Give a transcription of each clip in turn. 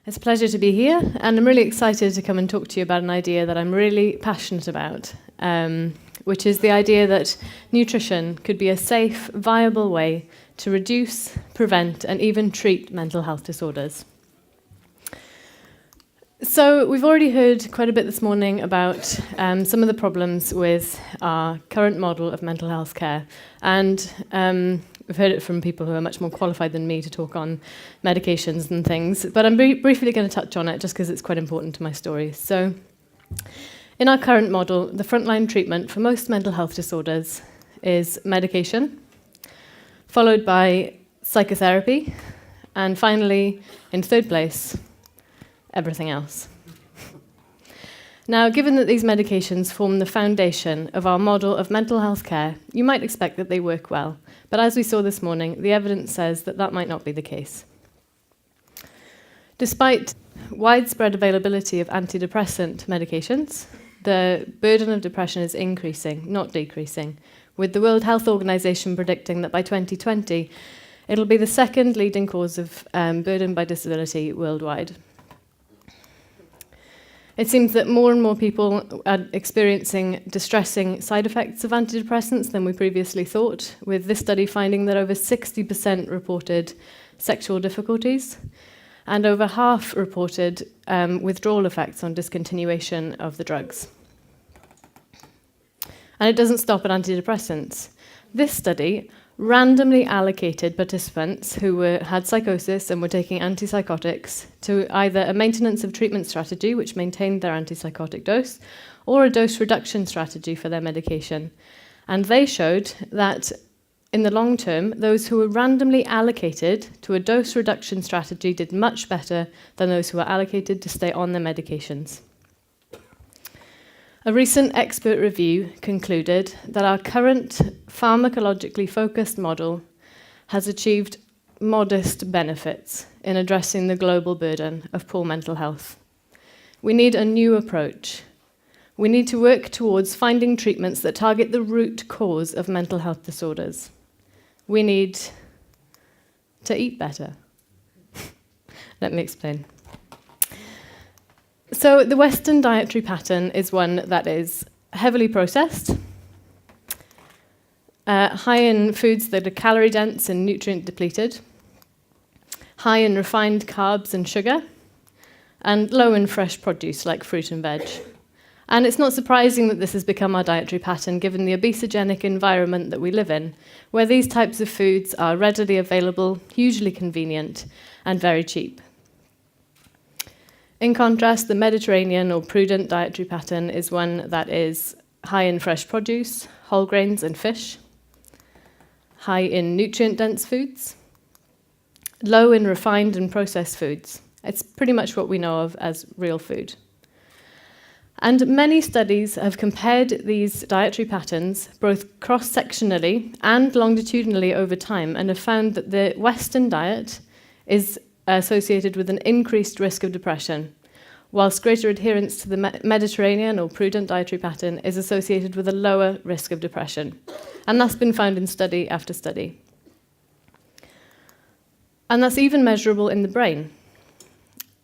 It's a pleasure to be here, and I'm really excited to come and talk to you about an idea that I'm really passionate about, which is the idea that nutrition could be a safe, viable way to reduce, prevent, and even treat mental health disorders. So we've already heard quite a bit this morning about some of the problems with our current model of mental health care, and we've heard it from people who are much more qualified than me to talk on medications and things, but I'm briefly going to touch on it just because it's quite important to my story. So in our current model, the frontline treatment for most mental health disorders is medication, followed by psychotherapy, and finally, in third place, everything else. Now, given that these medications form the foundation of our model of mental health care, you might expect that they work well. But as we saw this morning, the evidence says that that might not be the case. Despite widespread availability of antidepressant medications, the burden of depression is increasing, not decreasing, with the World Health Organization predicting that by 2020, it'll be the second leading cause of burden by disability worldwide. It seems that more and more people are experiencing distressing side effects of antidepressants than we previously thought, with this study finding that over 60% reported sexual difficulties, and over half reported withdrawal effects on discontinuation of the drugs. And it doesn't stop at antidepressants. This study randomly allocated participants who had psychosis and were taking antipsychotics to either a maintenance of treatment strategy, which maintained their antipsychotic dose, or a dose reduction strategy for their medication. And they showed that in the long term, those who were randomly allocated to a dose reduction strategy did much better than those who were allocated to stay on their medications. A recent expert review concluded that our current pharmacologically focused model has achieved modest benefits in addressing the global burden of poor mental health. We need a new approach. We need to work towards finding treatments that target the root cause of mental health disorders. We need to eat better. Let me explain. So the Western dietary pattern is one that is heavily processed, high in foods that are calorie dense and nutrient depleted, high in refined carbs and sugar, and low in fresh produce like fruit and veg. And it's not surprising that this has become our dietary pattern given the obesogenic environment that we live in, where these types of foods are readily available, hugely convenient, and very cheap. In contrast, the Mediterranean or prudent dietary pattern is one that is high in fresh produce, whole grains and fish, high in nutrient-dense foods, low in refined and processed foods. It's pretty much what we know of as real food. And many studies have compared these dietary patterns, both cross-sectionally and longitudinally over time, and have found that the Western diet is associated with an increased risk of depression, whilst greater adherence to the Mediterranean or prudent dietary pattern is associated with a lower risk of depression. And that's been found in study after study. And that's even measurable in the brain.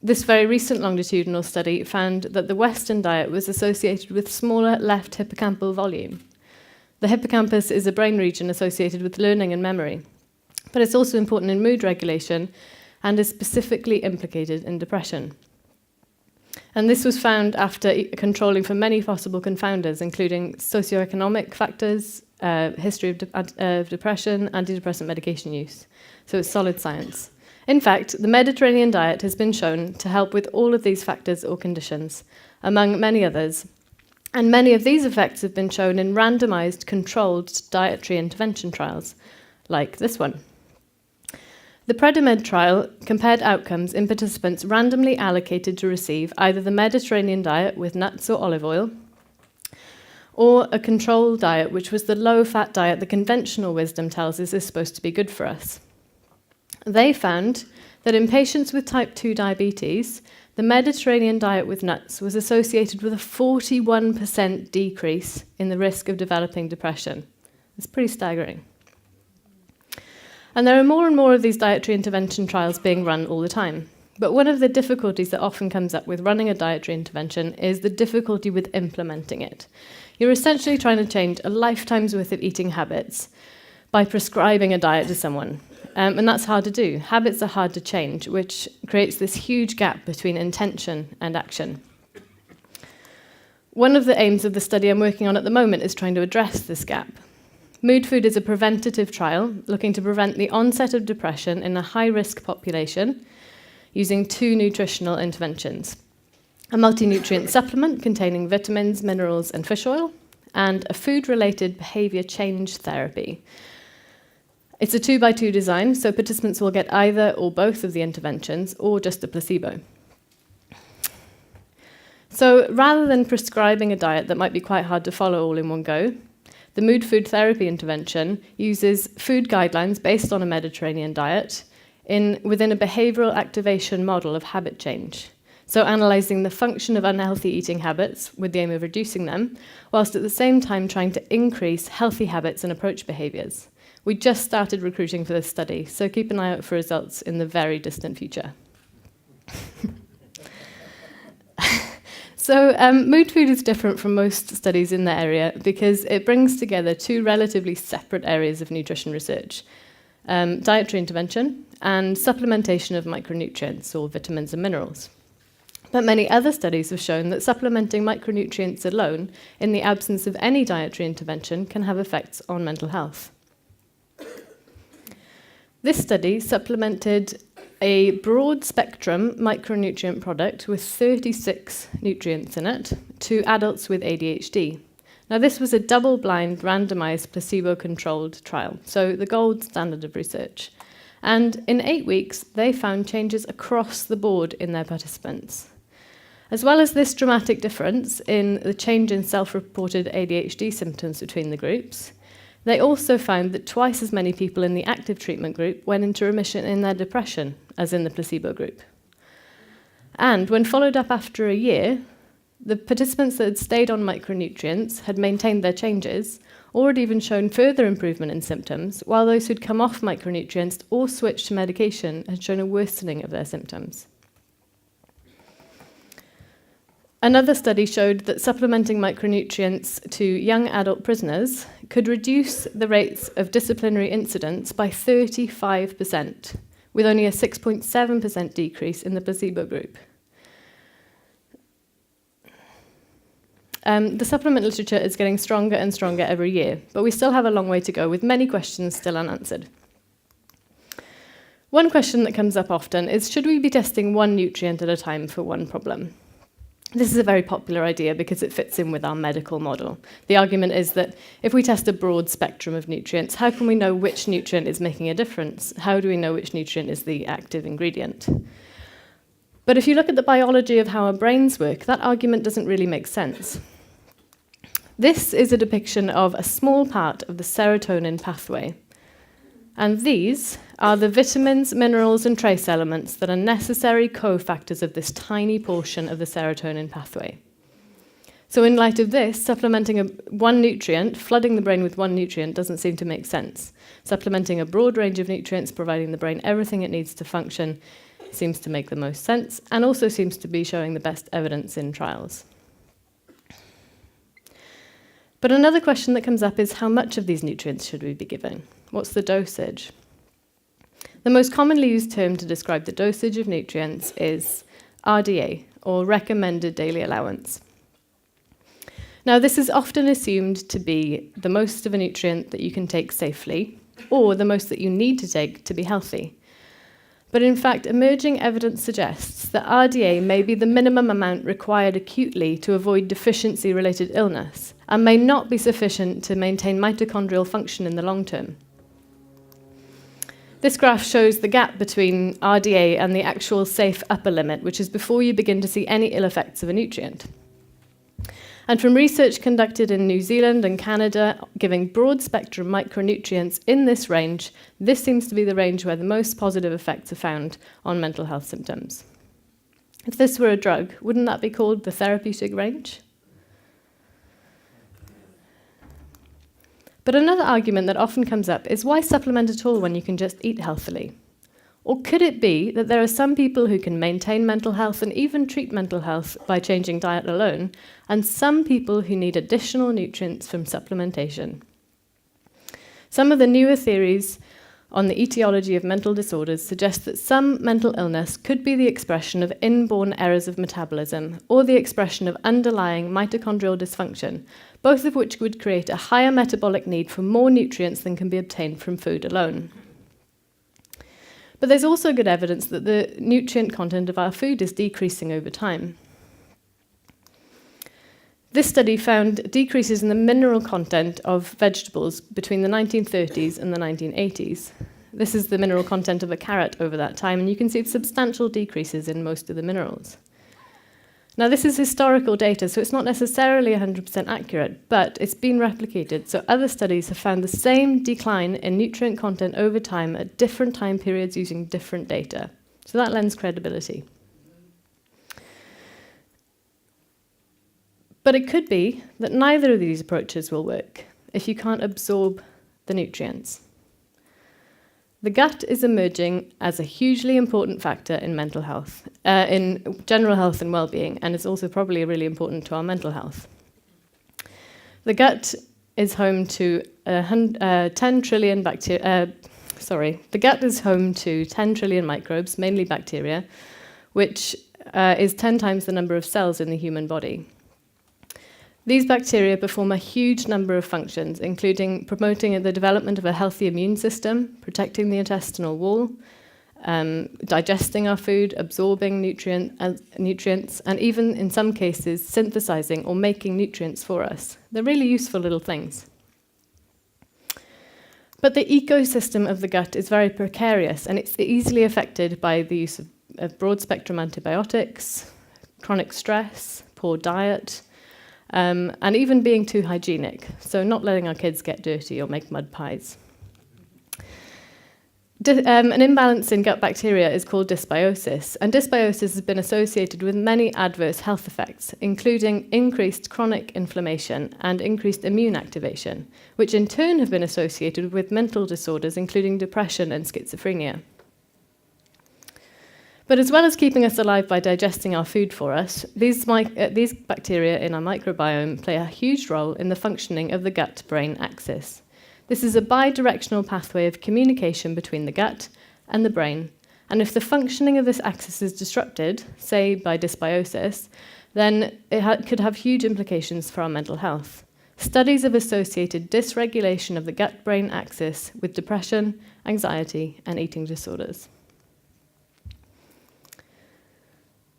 This very recent longitudinal study found that the Western diet was associated with smaller left hippocampal volume. The hippocampus is a brain region associated with learning and memory, but it's also important in mood regulation and is specifically implicated in depression. And this was found after controlling for many possible confounders, including socioeconomic factors, history of depression, antidepressant medication use. So it's solid science. In fact, the Mediterranean diet has been shown to help with all of these factors or conditions, among many others. And many of these effects have been shown in randomized, controlled dietary intervention trials, like this one. The PREDIMED trial compared outcomes in participants randomly allocated to receive either the Mediterranean diet with nuts or olive oil, or a control diet, which was the low-fat diet the conventional wisdom tells us is supposed to be good for us. They found that in patients with type 2 diabetes, the Mediterranean diet with nuts was associated with a 41% decrease in the risk of developing depression. It's pretty staggering. And there are more and more of these dietary intervention trials being run all the time. But one of the difficulties that often comes up with running a dietary intervention is the difficulty with implementing it. You're essentially trying to change a lifetime's worth of eating habits by prescribing a diet to someone. And that's hard to do. Habits are hard to change, which creates this huge gap between intention and action. One of the aims of the study I'm working on at the moment is trying to address this gap. Mood Food is a preventative trial looking to prevent the onset of depression in a high-risk population using 2 nutritional interventions: a multi-nutrient supplement containing vitamins, minerals, and fish oil, and a food-related behavior change therapy. It's a 2-by-2 design, so participants will get either or both of the interventions or just a placebo. So rather than prescribing a diet that might be quite hard to follow all in one go, the mood food therapy intervention uses food guidelines based on a Mediterranean diet within a behavioral activation model of habit change. So analysing the function of unhealthy eating habits with the aim of reducing them, whilst at the same time trying to increase healthy habits and approach behaviours. We just started recruiting for this study, so keep an eye out for results in the very distant future. So mood food is different from most studies in the area because it brings together 2 relatively separate areas of nutrition research: dietary intervention and supplementation of micronutrients, or vitamins and minerals. But many other studies have shown that supplementing micronutrients alone, in the absence of any dietary intervention, can have effects on mental health. This study supplemented a broad-spectrum micronutrient product with 36 nutrients in it to adults with ADHD. Now, this was a double-blind, randomized, placebo-controlled trial, so the gold standard of research. And in 8 weeks, they found changes across the board in their participants. As well as this dramatic difference in the change in self-reported ADHD symptoms between the groups, they also found that twice as many people in the active treatment group went into remission in their depression as in the placebo group. And when followed up after a year, the participants that had stayed on micronutrients had maintained their changes, or had even shown further improvement in symptoms, while those who'd come off micronutrients or switched to medication had shown a worsening of their symptoms. Another study showed that supplementing micronutrients to young adult prisoners could reduce the rates of disciplinary incidents by 35%, with only a 6.7% decrease in the placebo group. The supplement literature is getting stronger and stronger every year, but we still have a long way to go, with many questions still unanswered. One question that comes up often is, should we be testing one nutrient at a time for one problem? This is a very popular idea because it fits in with our medical model. The argument is that if we test a broad spectrum of nutrients, how can we know which nutrient is making a difference? How do we know which nutrient is the active ingredient? But if you look at the biology of how our brains work, that argument doesn't really make sense. This is a depiction of a small part of the serotonin pathway. And these are the vitamins, minerals, and trace elements that are necessary cofactors of this tiny portion of the serotonin pathway. So in light of this, supplementing one nutrient, flooding the brain with one nutrient, doesn't seem to make sense. Supplementing a broad range of nutrients, providing the brain everything it needs to function, seems to make the most sense, and also seems to be showing the best evidence in trials. But another question that comes up is, how much of these nutrients should we be giving? What's the dosage? The most commonly used term to describe the dosage of nutrients is RDA, or recommended daily allowance. Now, this is often assumed to be the most of a nutrient that you can take safely, or the most that you need to take to be healthy. But in fact, emerging evidence suggests that RDA may be the minimum amount required acutely to avoid deficiency-related illness, and may not be sufficient to maintain mitochondrial function in the long term. This graph shows the gap between RDA and the actual safe upper limit, which is before you begin to see any ill effects of a nutrient. And from research conducted in New Zealand and Canada, giving broad-spectrum micronutrients in this range, this seems to be the range where the most positive effects are found on mental health symptoms. If this were a drug, wouldn't that be called the therapeutic range? But another argument that often comes up is, why supplement at all when you can just eat healthily? Or could it be that there are some people who can maintain mental health and even treat mental health by changing diet alone, and some people who need additional nutrients from supplementation? Some of the newer theories on the etiology of mental disorders suggest that some mental illness could be the expression of inborn errors of metabolism or the expression of underlying mitochondrial dysfunction, both of which would create a higher metabolic need for more nutrients than can be obtained from food alone. But there's also good evidence that the nutrient content of our food is decreasing over time. This study found decreases in the mineral content of vegetables between the 1930s and the 1980s. This is the mineral content of a carrot over that time, and you can see substantial decreases in most of the minerals. Now, this is historical data, so it's not necessarily 100% accurate, but it's been replicated. So other studies have found the same decline in nutrient content over time at different time periods using different data. So that lends credibility. But it could be that neither of these approaches will work if you can't absorb the nutrients. The gut is emerging as a hugely important factor in mental health, in general health and well-being, and it's also probably really important to our mental health. The gut is home to 10 trillion bacteria. The gut is home to 10 trillion microbes, mainly bacteria, which is 10 times the number of cells in the human body. These bacteria perform a huge number of functions, including promoting the development of a healthy immune system, protecting the intestinal wall, digesting our food, absorbing nutrients, and even in some cases synthesizing or making nutrients for us. They're really useful little things. But the ecosystem of the gut is very precarious, and it's easily affected by the use of broad-spectrum antibiotics, chronic stress, poor diet, and even being too hygienic, so not letting our kids get dirty or make mud pies. An imbalance in gut bacteria is called dysbiosis, and dysbiosis has been associated with many adverse health effects, including increased chronic inflammation and increased immune activation, which in turn have been associated with mental disorders, including depression and schizophrenia. But as well as keeping us alive by digesting our food for us, these bacteria in our microbiome play a huge role in the functioning of the gut-brain axis. This is a bidirectional pathway of communication between the gut and the brain, and if the functioning of this axis is disrupted, say by dysbiosis, then it could have huge implications for our mental health. Studies have associated dysregulation of the gut-brain axis with depression, anxiety, and eating disorders.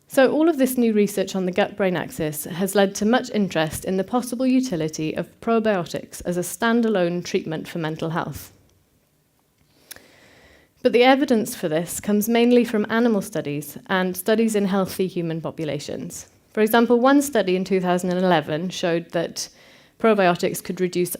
So all of this new research on the gut-brain axis has led to much interest in the possible utility of probiotics as a standalone treatment for mental health. But the evidence for this comes mainly from animal studies and studies in healthy human populations. For example, one study in 2011 showed that probiotics could reduce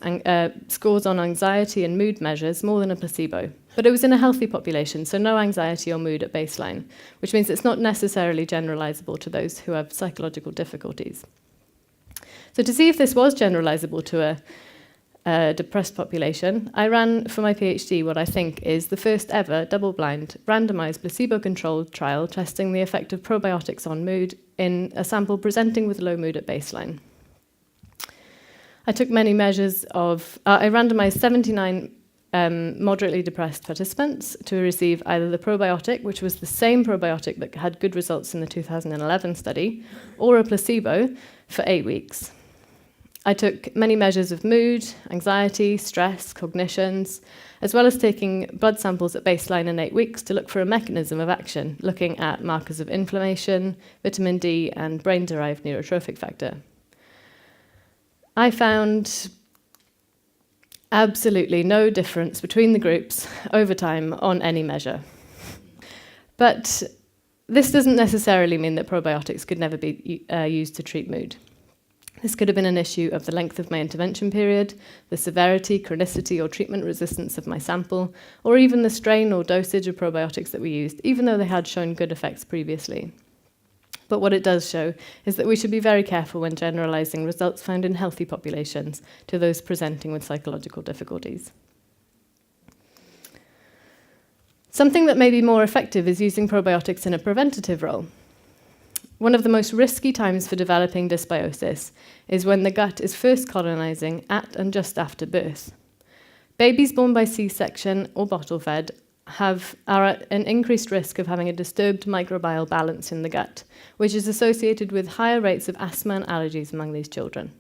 scores on anxiety and mood measures more than a placebo. But it was in a healthy population, so no anxiety or mood at baseline, which means it's not necessarily generalizable to those who have psychological difficulties. So to see if this was generalizable to a depressed population, I ran for my PhD what I think is the first ever double-blind, randomized, placebo-controlled trial testing the effect of probiotics on mood in a sample presenting with low mood at baseline. I took many measures of, I randomized 79 moderately depressed participants to receive either the probiotic, which was the same probiotic that had good results in the 2011 study, or a placebo for 8 weeks. I took many measures of mood, anxiety, stress, cognitions, as well as taking blood samples at baseline and 8 weeks to look for a mechanism of action, looking at markers of inflammation, vitamin D, and brain-derived neurotrophic factor. I found absolutely no difference between the groups over time on any measure. But this doesn't necessarily mean that probiotics could never be used to treat mood. This could have been an issue of the length of my intervention period, the severity, chronicity, or treatment resistance of my sample, or even the strain or dosage of probiotics that we used, even though they had shown good effects previously. But what it does show is that we should be very careful when generalizing results found in healthy populations to those presenting with psychological difficulties. Something that may be more effective is using probiotics in a preventative role. One of the most risky times for developing dysbiosis is when the gut is first colonizing at and just after birth. Babies born by C-section or bottle-fed are at an increased risk of having a disturbed microbial balance in the gut, which is associated with higher rates of asthma and allergies among these children.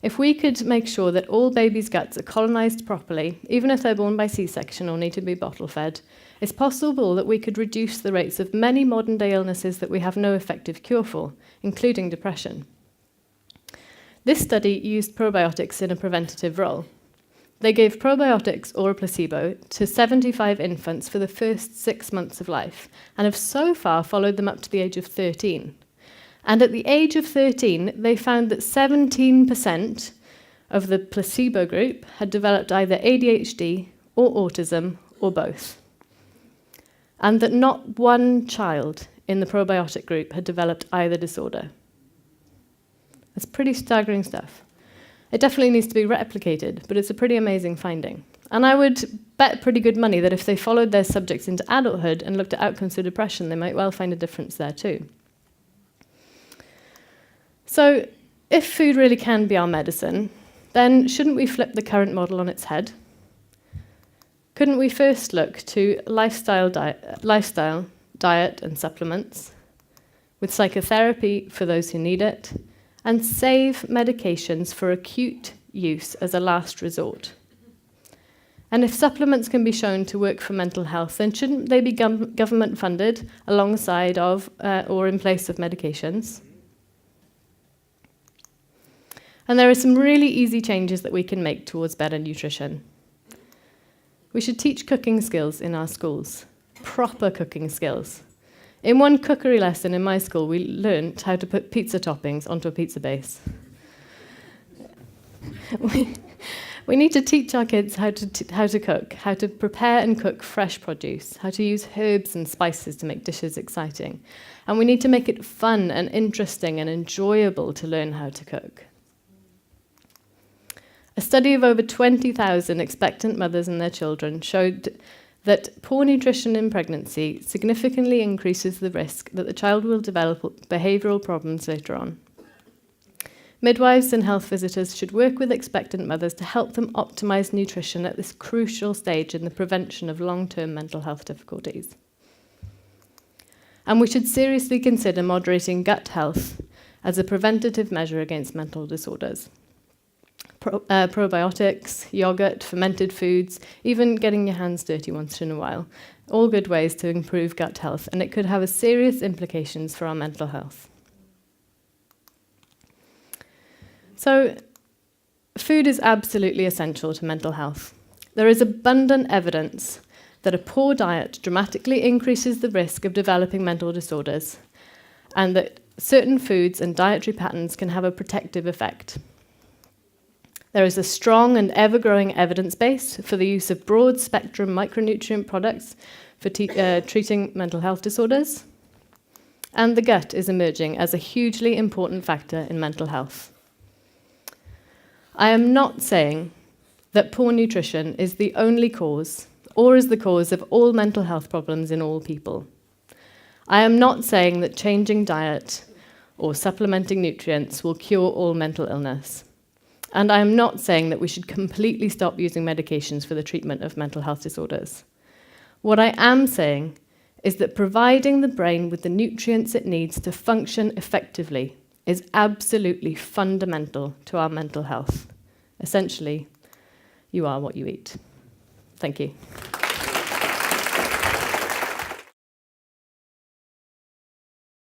If we could make sure that all babies' guts are colonized properly, even if they're born by C-section or need to be bottle-fed, it's possible that we could reduce the rates of many modern-day illnesses that we have no effective cure for, including depression. This study used probiotics in a preventative role. They gave probiotics or a placebo to 75 infants for the first 6 months of life, and have so far followed them up to the age of 13. And at the age of 13, they found that 17% of the placebo group had developed either ADHD or autism or both. And that not one child in the probiotic group had developed either disorder. That's pretty staggering stuff. It definitely needs to be replicated, but it's a pretty amazing finding. And I would bet pretty good money that if they followed their subjects into adulthood and looked at outcomes for depression, they might well find a difference there too. So, if food really can be our medicine, then shouldn't we flip the current model on its head? Couldn't we first look to lifestyle, diet and supplements, with psychotherapy for those who need it, and save medications for acute use as a last resort? And if supplements can be shown to work for mental health, then shouldn't they be government funded alongside of or in place of medications? And there are some really easy changes that we can make towards better nutrition. We should teach cooking skills in our schools, proper cooking skills. In one cookery lesson in my school, we learnt how to put pizza toppings onto a pizza base. We need to teach our kids how to cook, how to prepare and cook fresh produce, how to use herbs and spices to make dishes exciting. And we need to make it fun and interesting and enjoyable to learn how to cook. A study of over 20,000 expectant mothers and their children showed that poor nutrition in pregnancy significantly increases the risk that the child will develop behavioural problems later on. Midwives and health visitors should work with expectant mothers to help them optimise nutrition at this crucial stage in the prevention of long-term mental health difficulties. And we should seriously consider moderating gut health as a preventative measure against mental disorders. Probiotics, yogurt, fermented foods, even getting your hands dirty once in a while. All good ways to improve gut health, and it could have serious implications for our mental health. So, food is absolutely essential to mental health. There is abundant evidence that a poor diet dramatically increases the risk of developing mental disorders, and that certain foods and dietary patterns can have a protective effect. There is a strong and ever-growing evidence base for the use of broad-spectrum micronutrient products for treating mental health disorders. And the gut is emerging as a hugely important factor in mental health. I am not saying that poor nutrition is the only cause or is the cause of all mental health problems in all people. I am not saying that changing diet or supplementing nutrients will cure all mental illness. And I am not saying that we should completely stop using medications for the treatment of mental health disorders. What I am saying is that providing the brain with the nutrients it needs to function effectively is absolutely fundamental to our mental health. Essentially, you are what you eat. Thank you.